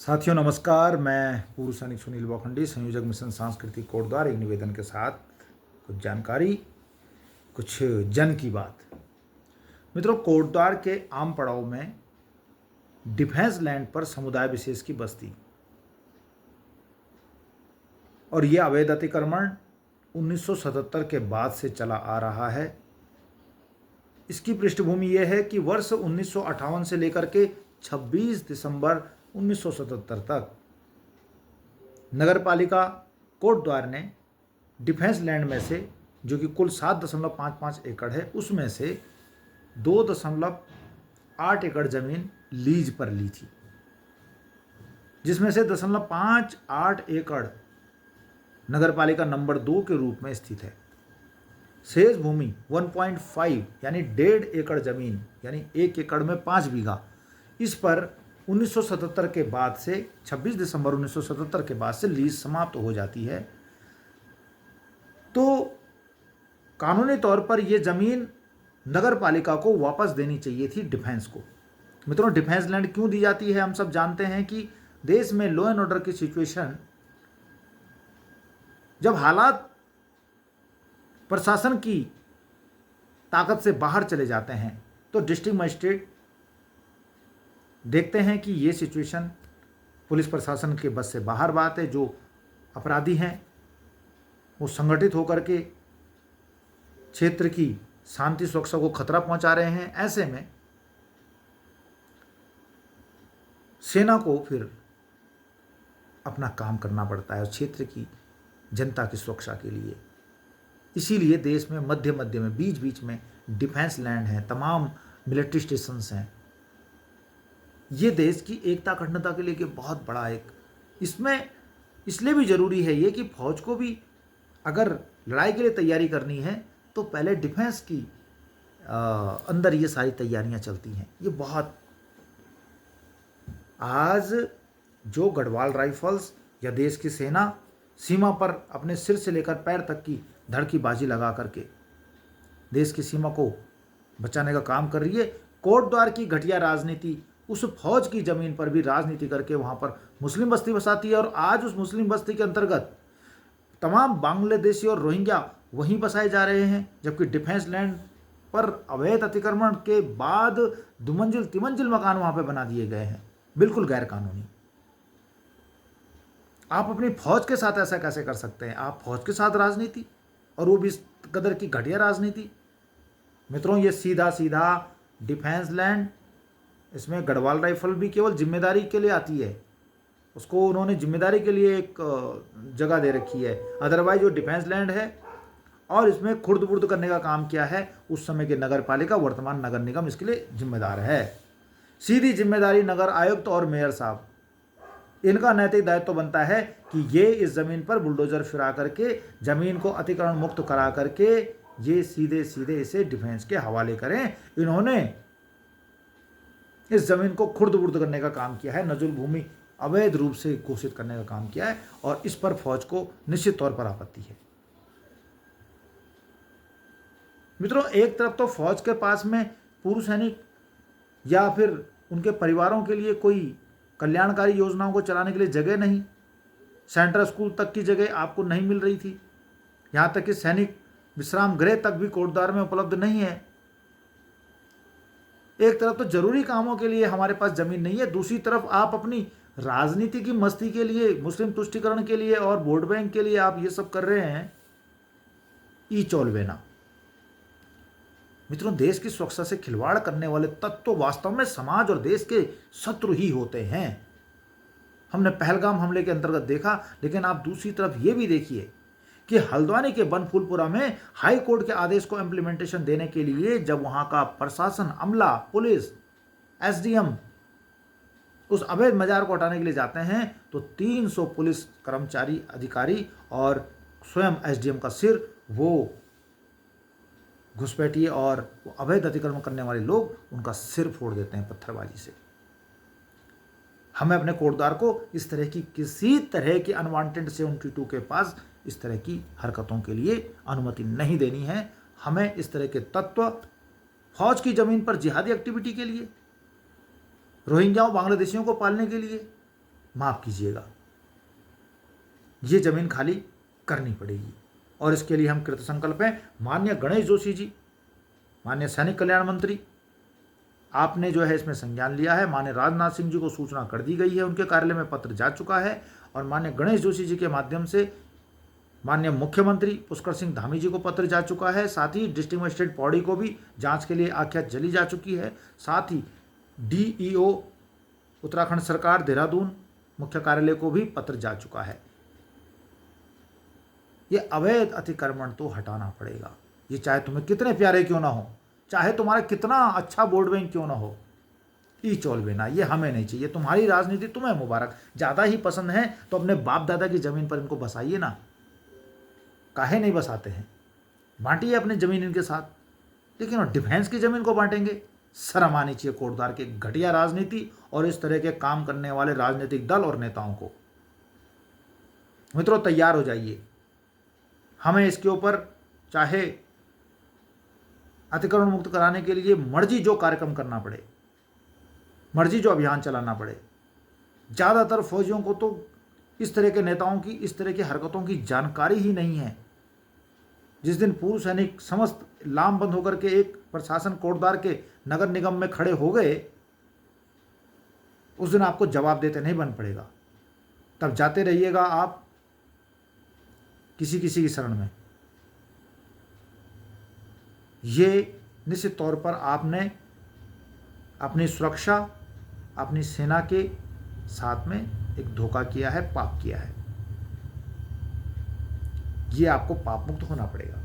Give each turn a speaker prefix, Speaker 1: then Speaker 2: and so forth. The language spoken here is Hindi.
Speaker 1: साथियों नमस्कार। मैं पूर्व सैनिक सुनील वाखंडी, संयोजक मिशन सांस्कृतिक कोटद्वार, एक निवेदन के साथ कुछ जानकारी, कुछ जन की बात। मित्रों, कोटद्वार के आम पड़ाव में डिफेंस लैंड पर समुदाय विशेष की बस्ती और ये अवैध अतिक्रमण 1977 के बाद से चला आ रहा है। इसकी पृष्ठभूमि यह है कि वर्ष 1958 से लेकर के 26 दिसंबर 1977 तक नगरपालिका कोटद्वार ने डिफेंस लैंड में से, जो कि कुल 7.55 एकड़ है, उसमें से 2.8 एकड़ जमीन लीज पर ली थी, जिसमें से 0.58 एकड़ नगरपालिका नंबर 2 के रूप में स्थित है। शेष भूमि 1.5 यानी 1.5 एकड़ जमीन, यानी 1 एकड़ में 5 बीघा, इस पर 1977 के बाद से 26 दिसंबर 1977 के बाद से लीज समाप्त हो जाती है। तो कानूनी तौर पर यह जमीन नगर पालिका को वापस देनी चाहिए थी डिफेंस को। मित्रों, डिफेंस लैंड क्यों दी जाती है? हम सब जानते हैं कि देश में लॉ एंड ऑर्डर की सिचुएशन, जब हालात प्रशासन की ताकत से बाहर चले जाते हैं, तो डिस्ट्रिक्ट मजिस्ट्रेट देखते हैं कि ये सिचुएशन पुलिस प्रशासन के बस से बाहर बात है। जो अपराधी हैं वो संगठित होकर के क्षेत्र की शांति सुरक्षा को खतरा पहुंचा रहे हैं। ऐसे में सेना को फिर अपना काम करना पड़ता है क्षेत्र की जनता की सुरक्षा के लिए। इसीलिए देश में मध्य मध्य में, बीच बीच में डिफेंस लैंड है, तमाम मिलिट्री स्टेशंस हैं। ये देश की एकता अखंडता के लिए बहुत बड़ा एक, इसमें इसलिए भी ज़रूरी है ये कि फौज को भी अगर लड़ाई के लिए तैयारी करनी है तो पहले डिफेंस की अंदर ये सारी तैयारियां चलती हैं। ये बहुत, आज जो गढ़वाल राइफल्स या देश की सेना सीमा पर अपने सिर से लेकर पैर तक की धड़ की बाजी लगा करके देश की सीमा को बचाने का काम कर रही है, कोटद्वार की घटिया राजनीति उस फौज की जमीन पर भी राजनीति करके वहां पर मुस्लिम बस्ती बसाती है। और आज उस मुस्लिम बस्ती के अंतर्गत तमाम बांग्लादेशी और रोहिंग्या वहीं बसाए जा रहे हैं, जबकि डिफेंस लैंड पर अवैध अतिक्रमण के बाद दुमंजिल तिमंजिल मकान वहां पर बना दिए गए हैं, बिल्कुल गैर कानूनी। आप अपनी फौज के साथ ऐसा कैसे कर सकते हैं? आप फौज के साथ राजनीति, और वो भी इस कदर की घटिया राजनीति। मित्रों, ये सीधा सीधा डिफेंस लैंड, इसमें गढ़वाल राइफल भी केवल जिम्मेदारी के लिए आती है, उसको उन्होंने जिम्मेदारी के लिए एक जगह दे रखी है। अदरवाइज जो डिफेंस लैंड है और इसमें खुर्द बुर्द करने का काम किया है उस समय के नगर पालिका, वर्तमान नगर निगम इसके लिए जिम्मेदार है। सीधी जिम्मेदारी नगर आयुक्त और मेयर साहब, इनका नैतिक दायित्व तो बनता है कि ये इस जमीन पर बुलडोजर फिरा करके जमीन को अतिक्रमण मुक्त करा करके ये सीधे सीधे इसे डिफेंस के हवाले करें। इन्होंने इस जमीन को खुर्द बुर्द करने का काम किया है, नजुल भूमि अवैध रूप से घोषित करने का काम किया है, और इस पर फौज को निश्चित तौर पर आपत्ति है। मित्रों, एक तरफ तो फौज के पास में पूर्व सैनिक या फिर उनके परिवारों के लिए कोई कल्याणकारी योजनाओं को चलाने के लिए जगह नहीं, सेंट्रल स्कूल तक की जगह आपको नहीं मिल रही थी, यहाँ तक कि सैनिक विश्राम गृह तक भी कोटद्वार में उपलब्ध नहीं है। एक तरफ तो जरूरी कामों के लिए हमारे पास जमीन नहीं है, दूसरी तरफ आप अपनी राजनीति की मस्ती के लिए, मुस्लिम तुष्टीकरण के लिए और वोट बैंक के लिए आप ये सब कर रहे हैं। ई चौलवेना। मित्रों, देश की सुरक्षा से खिलवाड़ करने वाले तत्व वास्तव में समाज और देश के शत्रु ही होते हैं। हमने पहलगाम हमले के अंतर्गत देखा, लेकिन आप दूसरी तरफ ये भी देखिए कि हल्द्वानी के बनफूलपुरा में हाई कोर्ट के आदेश को इम्प्लीमेंटेशन देने के लिए जब वहां का प्रशासन, अमला, पुलिस, एसडीएम उस अवैध मजार को हटाने के लिए जाते हैं तो 300 पुलिस कर्मचारी, अधिकारी और स्वयं एसडीएम का सिर वो घुसपैठिए और वो अवैध अतिक्रमण करने वाले लोग उनका सिर फोड़ देते हैं पत्थरबाजी से। हमें अपने कोटद्वार को इस तरह की किसी तरह की अनवांटेड 72 के पास इस तरह की हरकतों के लिए अनुमति नहीं देनी है। हमें इस तरह के तत्व फौज की जमीन पर जिहादी एक्टिविटी के लिए, रोहिंग्याओं बांग्लादेशियों को पालने के लिए, माफ़ कीजिएगा, ये ज़मीन खाली करनी पड़ेगी। और इसके लिए हम कृत संकल्प हैं। माननीय गणेश जोशी जी, माननीय सैनिक कल्याण मंत्री, आपने जो है इसमें संज्ञान लिया है। माननीय राजनाथ सिंह जी को सूचना कर दी गई है, उनके कार्यालय में पत्र जा चुका है। और माननीय गणेश जोशी जी के माध्यम से माननीय मुख्यमंत्री पुष्कर सिंह धामी जी को पत्र जा चुका है। साथ ही डिस्ट्रिक्ट मजिस्ट्रेट पौड़ी को भी जांच के लिए आख्या चली जा चुकी है। साथ ही डीईओ उत्तराखंड सरकार देहरादून मुख्य कार्यालय को भी पत्र जा चुका है। ये अवैध अतिक्रमण तो हटाना पड़ेगा। ये चाहे तुम्हें कितने प्यारे क्यों ना हो, चाहे तुम्हारा कितना अच्छा वोट बैंक क्यों ना हो, ई चौल बेना ये हमें नहीं चाहिए। तुम्हारी राजनीति तुम्हें मुबारक, ज़्यादा ही पसंद है तो अपने बाप दादा की ज़मीन पर इनको बसाइए ना, काहे नहीं बसाते हैं, बांटिए अपनी ज़मीन इनके साथ। लेकिन और डिफेंस की ज़मीन को बांटेंगे, शर्म आनी चाहिए कोटद्वार की घटिया राजनीति और इस तरह के काम करने वाले राजनीतिक दल और नेताओं को। मित्रों तैयार हो जाइए, हमें इसके ऊपर चाहे अतिक्रमण मुक्त कराने के लिए मर्जी जो कार्यक्रम करना पड़े, मर्जी जो अभियान चलाना पड़े। ज़्यादातर फौजियों को तो इस तरह के नेताओं की इस तरह की हरकतों की जानकारी ही नहीं है। जिस दिन पूर्व सैनिक समस्त लामबंद होकर के एक प्रशासन कोटद्वार के नगर निगम में खड़े हो गए, उस दिन आपको जवाब देते नहीं बन पड़ेगा। तब जाते रहिएगा आप किसी किसी की शरण में। ये निश्चित तौर पर आपने अपनी सुरक्षा, अपनी सेना के साथ में एक धोखा किया है, पाप किया है। ये आपको पाप मुक्त होना पड़ेगा।